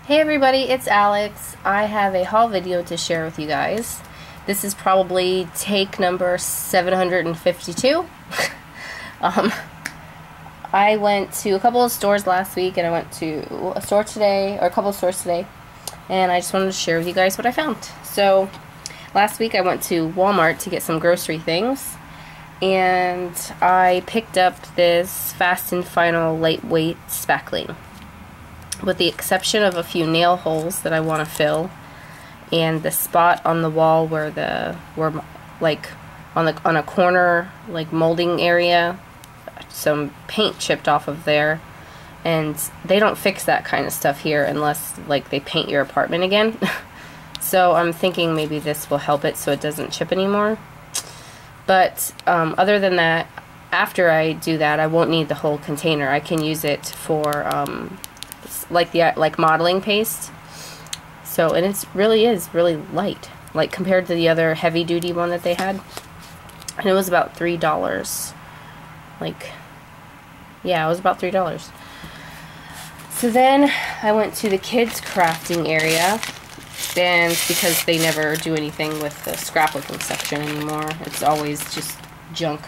Hey everybody, it's Alex. I have a haul video to share with you guys. This is probably take number 752. I went to a couple of stores last week and I went to a store today, or a couple of stores today, and I just wanted to share with you guys what I found. So last week I went to Walmart to get some grocery things, and I picked up this Fast and Final lightweight spackling. With the exception of a few nail holes that I want to fill, and the spot on the wall where like on a corner like molding area, some paint chipped off of there, and they don't fix that kind of stuff here unless like they paint your apartment again. So I'm thinking maybe this will help it so it doesn't chip anymore. But other than that, after I do that, I won't need the whole container. I can use it for like modeling paste. So, and it really is really light, like compared to the other heavy duty one that they had. And it was about $3. Like, yeah, it was about $3. So then I went to the kids crafting area, and because they never do anything with the scrapbooking section anymore, it's always just junk.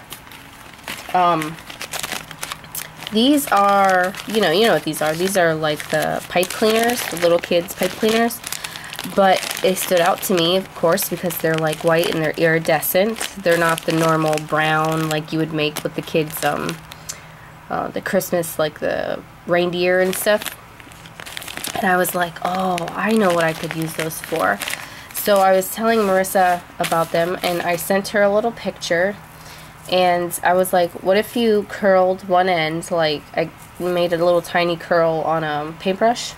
These are, you know what these are. These are like the pipe cleaners, the little kids pipe cleaners. But they stood out to me, of course, because they're like white and they're iridescent. They're not the normal brown like you would make with the kids, the Christmas, like the reindeer and stuff. And I was like, oh, I know what I could use those for. So I was telling Marissa about them, and I sent her a little picture. And I was like, what if you curled one end, like I made a little tiny curl on a paintbrush,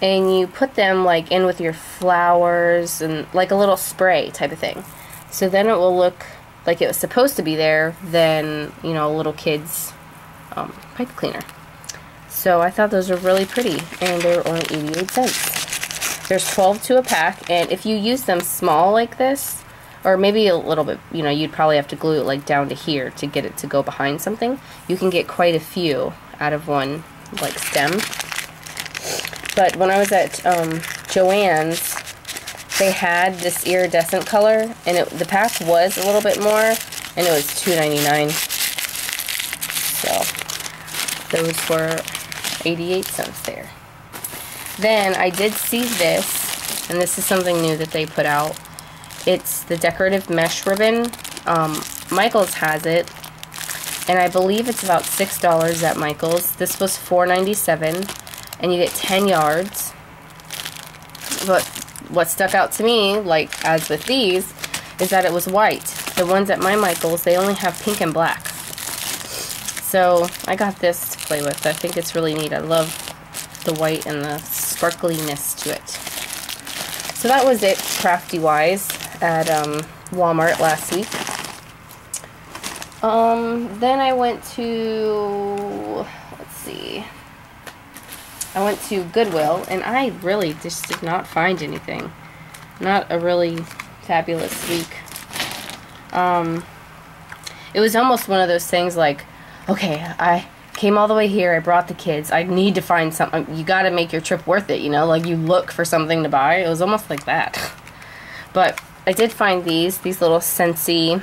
and you put them like in with your flowers and like a little spray type of thing. So then it will look like it was supposed to be there than, you know, a little kid's pipe cleaner. So I thought those were really pretty, and they were only 88 cents. There's 12 to a pack, and if you use them small like this, or maybe a little bit, you know, you'd probably have to glue it like down to here to get it to go behind something. You can get quite a few out of one like stem. But when I was at JoAnn's, they had this iridescent color, and the pack was a little bit more, and it was $2.99. So those were 88 cents there. Then I did see this, and this is something new that they put out. It's the decorative mesh ribbon. Michael's has it, and I believe it's about $6 at Michael's. This was $4.97, and you get 10 yards. But what stuck out to me, like as with these, is that it was white. The ones at my Michael's, they only have pink and black. So I got this to play with. I think it's really neat. I love the white and the sparkliness to it. So that was it, crafty-wise, at Walmart last week. Then I went to, let's see, I went to Goodwill, and I really just did not find anything. Not a really fabulous week. It was almost one of those things like, okay, I came all the way here, I brought the kids, I need to find something. You gotta make your trip worth it, you know, like you look for something to buy. It was almost like that. But I did find these little Scentsy,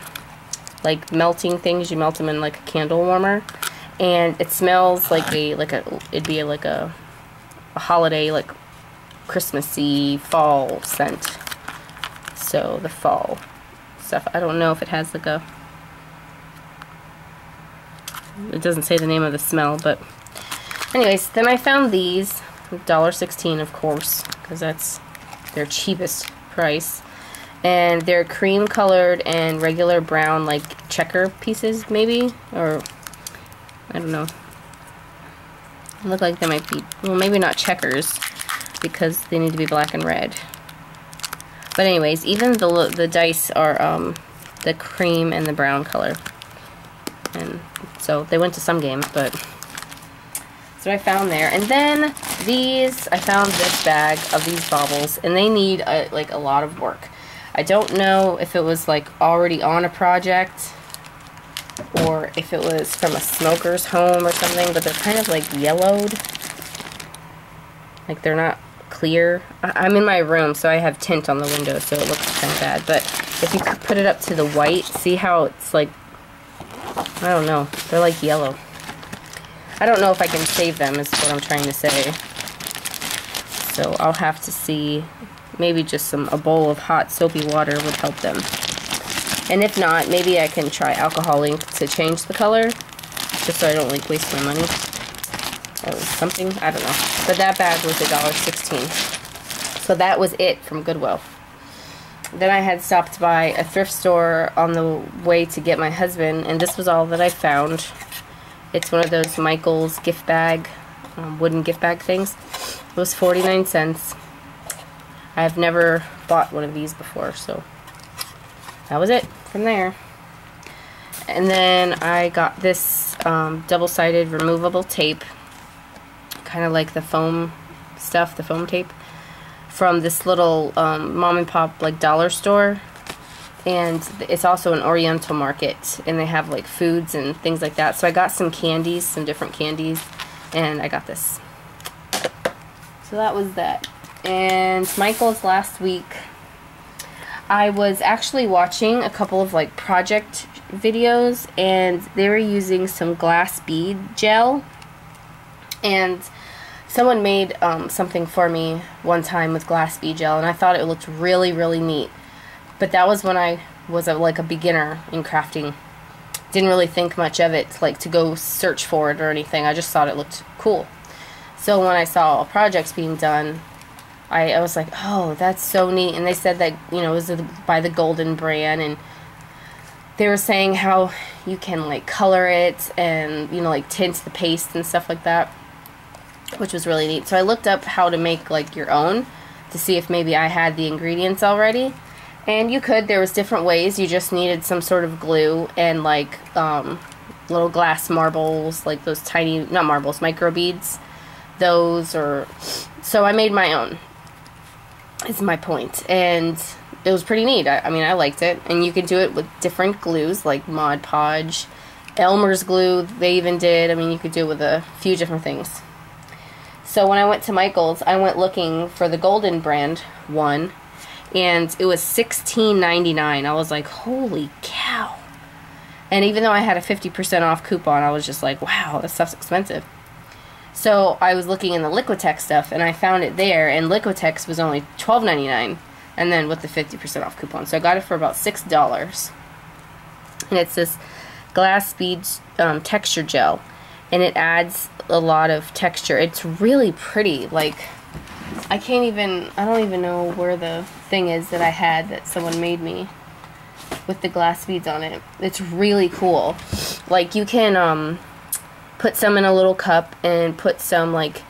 like melting things. You melt them in like a candle warmer, and it smells like it'd be like a holiday, like Christmassy fall scent. So the fall stuff, I don't know if it has like it doesn't say the name of the smell, but anyways, then I found these, $1.16 of course, because that's their cheapest price. And they're cream colored and regular brown, like checker pieces maybe, or I don't know. They look like they might be, well, maybe not checkers, because they need to be black and red. But anyways, even the dice are the cream and the brown color. And so they went to some games, but that's what I found there. And then I found this bag of these baubles, and they need like a lot of work. I don't know if it was like already on a project or if it was from a smoker's home or something, but they're kind of like yellowed. Like they're not clear. I'm in my room, so I have tint on the window, so it looks kind of bad. But if you could put it up to the white, see how it's like, I don't know, they're like yellow. I don't know if I can save them, is what I'm trying to say. So I'll have to see. Maybe just a bowl of hot soapy water would help them. And if not, maybe I can try alcohol ink to change the color, just so I don't like waste my money. Or something, I don't know. But that bag was $1.16. So that was it from Goodwill. Then I had stopped by a thrift store on the way to get my husband, and this was all that I found. It's one of those Michael's gift bag, wooden gift bag things. It was 49 cents. I've never bought one of these before, so that was it from there. And then I got this double-sided removable tape, kind of like the foam stuff, the foam tape, from this little mom and pop like dollar store. And it's also an Oriental market, and they have like foods and things like that. So I got some candies, some different candies, and I got this. So that was that. And Michael's last week, I was actually watching a couple of like project videos, and they were using some glass bead gel, and someone made something for me one time with glass bead gel, and I thought it looked really, really neat. But that was when I was like a beginner in crafting. Didn't really think much of it, like to go search for it or anything. I just thought it looked cool. So when I saw projects being done, I was like, oh, that's so neat. And they said that, you know, it was by the Golden brand, and they were saying how you can like color it and, you know, like tint the paste and stuff like that, which was really neat. So I looked up how to make like your own to see if maybe I had the ingredients already. And you could. There was different ways. You just needed some sort of glue and like little glass marbles, like those tiny, not marbles, micro beads. Those, or so I made my own, is my point. And it was pretty neat. I mean, I liked it. And you could do it with different glues, like Mod Podge, Elmer's glue, they even did. I mean, you could do it with a few different things. So when I went to Michael's, I went looking for the Golden brand one, and it was $16.99. I was like, holy cow. And even though I had a 50% off coupon, I was just like, wow, this stuff's expensive. So I was looking in the Liquitex stuff, and I found it there, and Liquitex was only $12.99, and then with the 50% off coupon. So I got it for about $6. And it's this glass bead texture gel, and it adds a lot of texture. It's really pretty. Like, I don't even know where the thing is that I had that someone made me with the glass beads on it. It's really cool. Like, you can put some in a little cup and put some like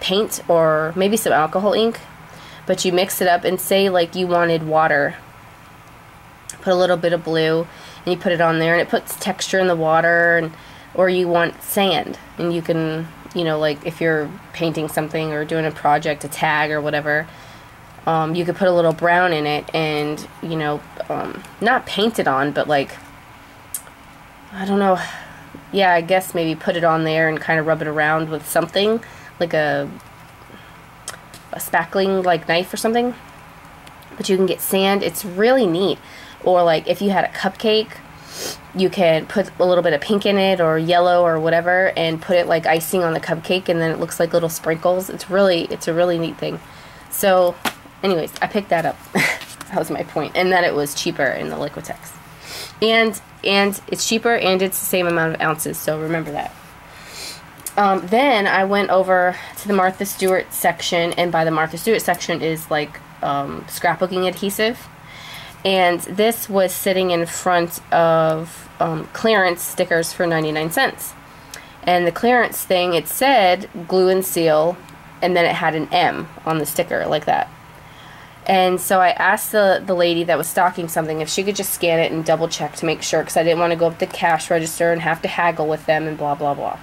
paint or maybe some alcohol ink, but you mix it up, and say like you wanted water, put a little bit of blue and you put it on there, and it puts texture in the water. And or you want sand, and you can, you know, like if you're painting something or doing a project, a tag or whatever, you could put a little brown in it and, you know, not paint it on, but like, I don't know, yeah, I guess maybe put it on there and kind of rub it around with something like a spackling like knife or something. But you can get sand. It's really neat. Or like if you had a cupcake, you can put a little bit of pink in it or yellow or whatever, and put it like icing on the cupcake, and then it looks like little sprinkles. It's a really neat thing. So anyways, I picked that up. That was my point. And that it was cheaper in the Liquitex. And it's cheaper, and it's the same amount of ounces, so remember that. Then I went over to the Martha Stewart section, and by the Martha Stewart section is like scrapbooking adhesive. And this was sitting in front of clearance stickers for 99 cents. And the clearance thing, it said glue and seal, and then it had an M on the sticker like that. And so I asked the lady that was stocking something if she could just scan it and double check to make sure, because I didn't want to go up to the cash register and have to haggle with them and blah blah blah.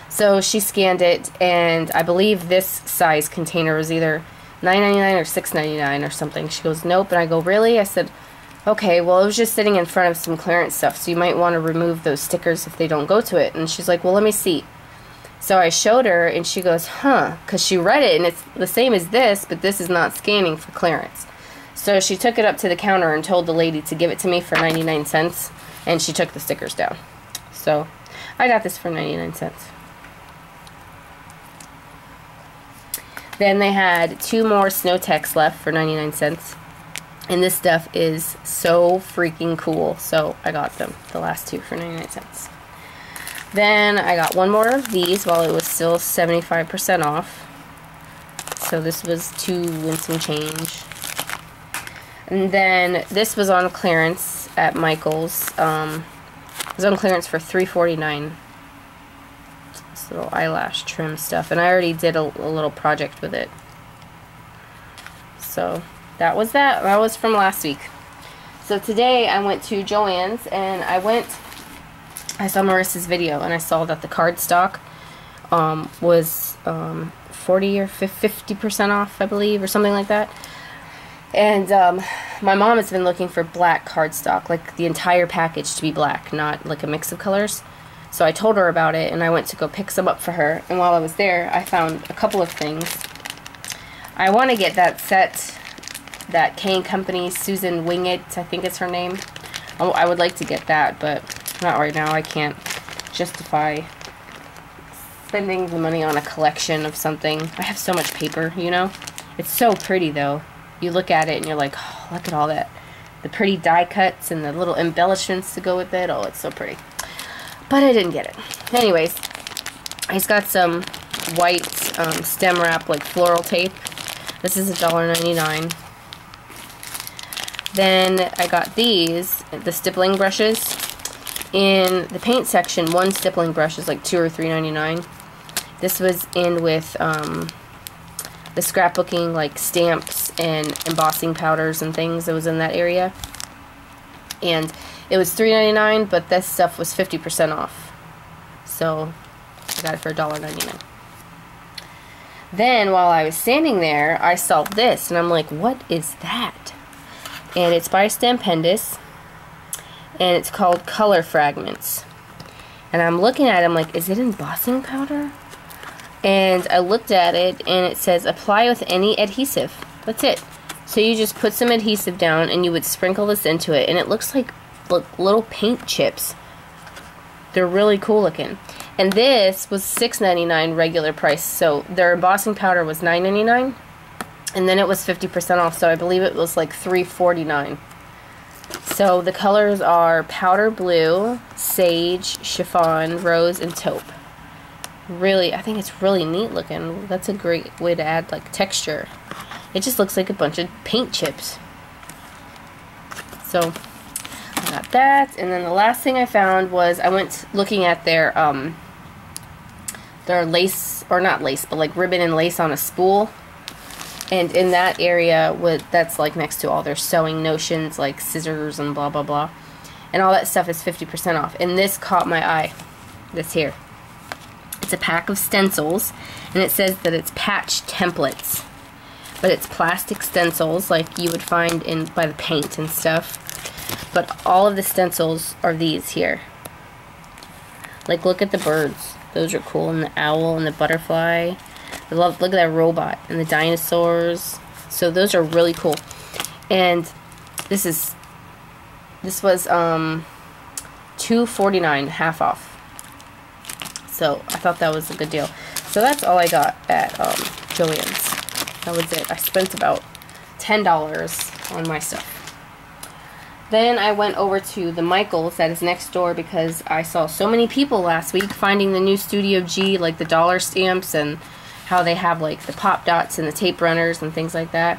So she scanned it, and I believe this size container was either $9.99 or $6.99 or something. She goes, nope. And I go, really? I said, okay, well, it was just sitting in front of some clearance stuff, so you might want to remove those stickers if they don't go to it. And she's like, well, let me see. So I showed her, and she goes, huh, because she read it, and it's the same as this, but this is not scanning for clearance. So she took it up to the counter and told the lady to give it to me for 99 cents, and she took the stickers down. So I got this for 99 cents. Then they had 2 more Snow Techs left for 99 cents. And this stuff is so freaking cool. So I got them, the last 2 for 99 cents. Then I got 1 more of these while it was still 75% off. So this was 2 and some change. And then this was on clearance at Michael's. It was on clearance for $3.49. This little eyelash trim stuff. And I already did a little project with it. So that was that. That was from last week. So today I went to JoAnn's, and I saw Marissa's video, and I saw that the cardstock was 40 or 50% off, I believe, or something like that. And my mom has been looking for black cardstock, like the entire package to be black, not like a mix of colors. So I told her about it, and I went to go pick some up for her. And while I was there, I found a couple of things. I want to get that set, that Kane Company, Susan Wingett, I think it's her name. I would like to get that, but not right now. I can't justify spending the money on a collection of something. I have so much paper, you know? It's so pretty, though. You look at it and you're like, oh, look at all that. The pretty die cuts and the little embellishments to go with it. Oh, it's so pretty. But I didn't get it. Anyways, I just got some white stem wrap, like floral tape. This is $1.99. Then I got these, the stippling brushes. In the paint section, 1 stippling brush is like $2 or $3.99. This was in with the scrapbooking, like stamps and embossing powders and things that was in that area. And it was $3.99, but this stuff was 50% off. So I got it for $1.99. Then while I was standing there, I saw this, and I'm like, what is that? And it's by Stampendous, and it's called Color Fragments. And I'm looking at it, I'm like, is it embossing powder? And I looked at it, and it says apply with any adhesive. That's it. So you just put some adhesive down, and you would sprinkle this into it, and it looks like little paint chips. They're really cool looking. And this was $6.99 regular price, so their embossing powder was $9.99, and then it was 50% off, so I believe it was like $3.49. So the colors are powder blue, sage, chiffon, rose, and taupe. Really, I think it's really neat looking. That's a great way to add like texture. It just looks like a bunch of paint chips. So I got that, and then the last thing I found was I went looking at their lace, or not lace, but like ribbon and lace on a spool. And in that area, that's like next to all their sewing notions, like scissors and blah blah blah, and all that stuff is 50% off. And this caught my eye. This here. It's a pack of stencils, and it says that it's patch templates, but it's plastic stencils like you would find by the paint and stuff. But all of the stencils are these here. Like, look at the birds. Those are cool, and the owl and the butterfly. Look at that robot and the dinosaurs. So those are really cool. And this was $2.49, half off. So I thought that was a good deal. So that's all I got at JoAnn's. That was it. I spent about $10 on my stuff. Then I went over to the Michael's that is next door because I saw so many people last week finding the new Studio G, like the dollar stamps, and how they have like the pop dots and the tape runners and things like that.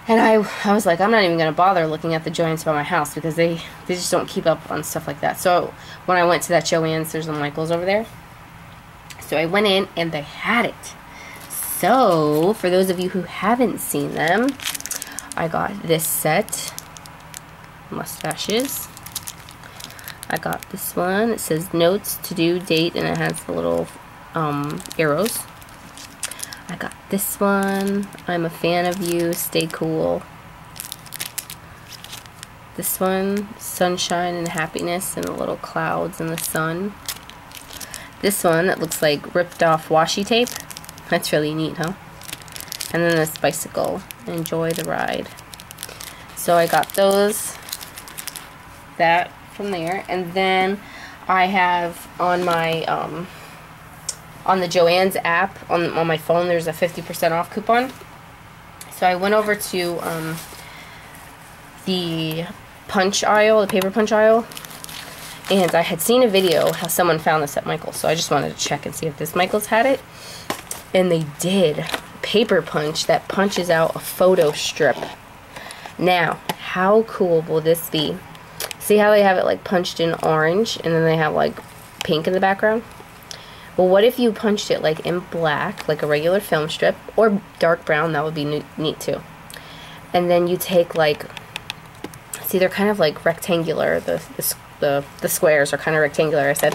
And I was like, I'm not even going to bother looking at the JoAnn's by my house because they just don't keep up on stuff like that. So when I went to that JoAnn's, there's a Michael's over there. So I went in and they had it. So for those of you who haven't seen them, I got this set. Mustaches. I got this one. It says notes, to do, date, and it has the little arrows. I got this one. I'm a fan of you. Stay cool. This one, sunshine and happiness and the little clouds and the sun. this one that looks like ripped off washi tape. That's really neat, huh? And then this bicycle, enjoy the ride. So I got that from there. And then I have on my, on the JoAnn's app, on my phone, there's a 50% off coupon. So I went over to the punch aisle, the paper punch aisle, and I had seen a video how someone found this at Michael's, so I just wanted to check and see if this Michael's had it. And they did. Paper punch that punches out a photo strip. Now, how cool will this be? See how they have it like punched in orange and then they have like pink in the background? Well, what if you punched it like in black, like a regular film strip, or dark brown? That would be neat too. And then you take like, see, they're kind of like rectangular. The squares are kind of rectangular, I said.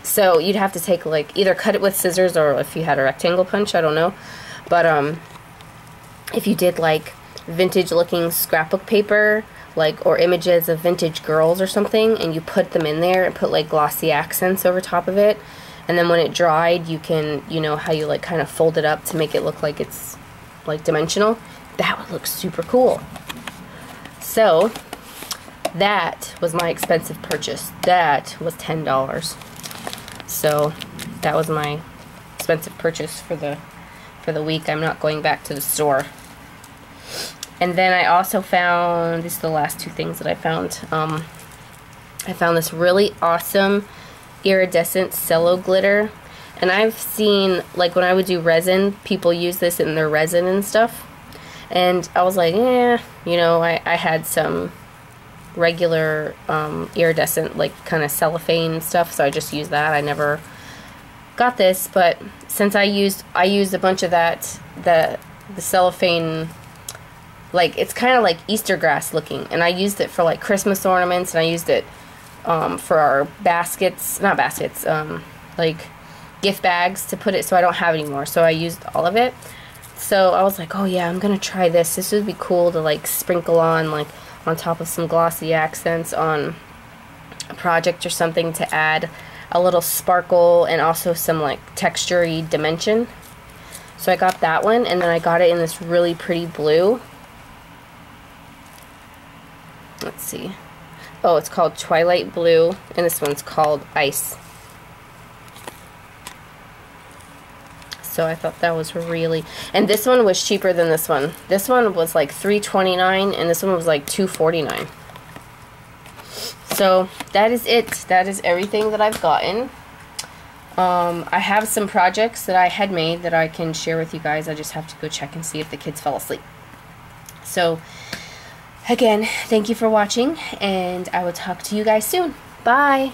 So you'd have to take like, either cut it with scissors or if you had a rectangle punch, I don't know. But if you did like vintage looking scrapbook paper, like, or images of vintage girls or something, and you put them in there and put like glossy accents over top of it, and then when it dried, you can, you know how you like kind of fold it up to make it look like it's like dimensional? That would look super cool. So that was my expensive purchase. That was $10. So that was my expensive purchase for the week. I'm not going back to the store. And then I also found, these are the last two things that I found. I found this really awesome iridescent cello glitter. And I've seen, like when I would do resin, people use this in their resin and stuff. And I was like, yeah, you know, I had some regular iridescent, like kind of cellophane stuff, so I just used that. I never got this, but since I used a bunch of that, the cellophane, like it's kind of like Easter grass looking, and I used it for like Christmas ornaments, and I used it for our baskets, not baskets, like gift bags to put it, so I don't have anymore, so I used all of it. So I was like, oh yeah, I'm gonna try this. This would be cool to like sprinkle on, like on top of some glossy accents on a project or something, to add a little sparkle and also some like texture-y dimension. So I got that one, and then I got it in this really pretty blue. Let's see. Oh, it's called Twilight Blue, and this one's called Ice. So I thought that was really, and this one was cheaper than this one. This one was like $3.29, and this one was like $2.49. So that is it. That is everything that I've gotten. I have some projects that I had made that I can share with you guys. I just have to go check and see if the kids fell asleep. So again, thank you for watching, and I will talk to you guys soon. Bye!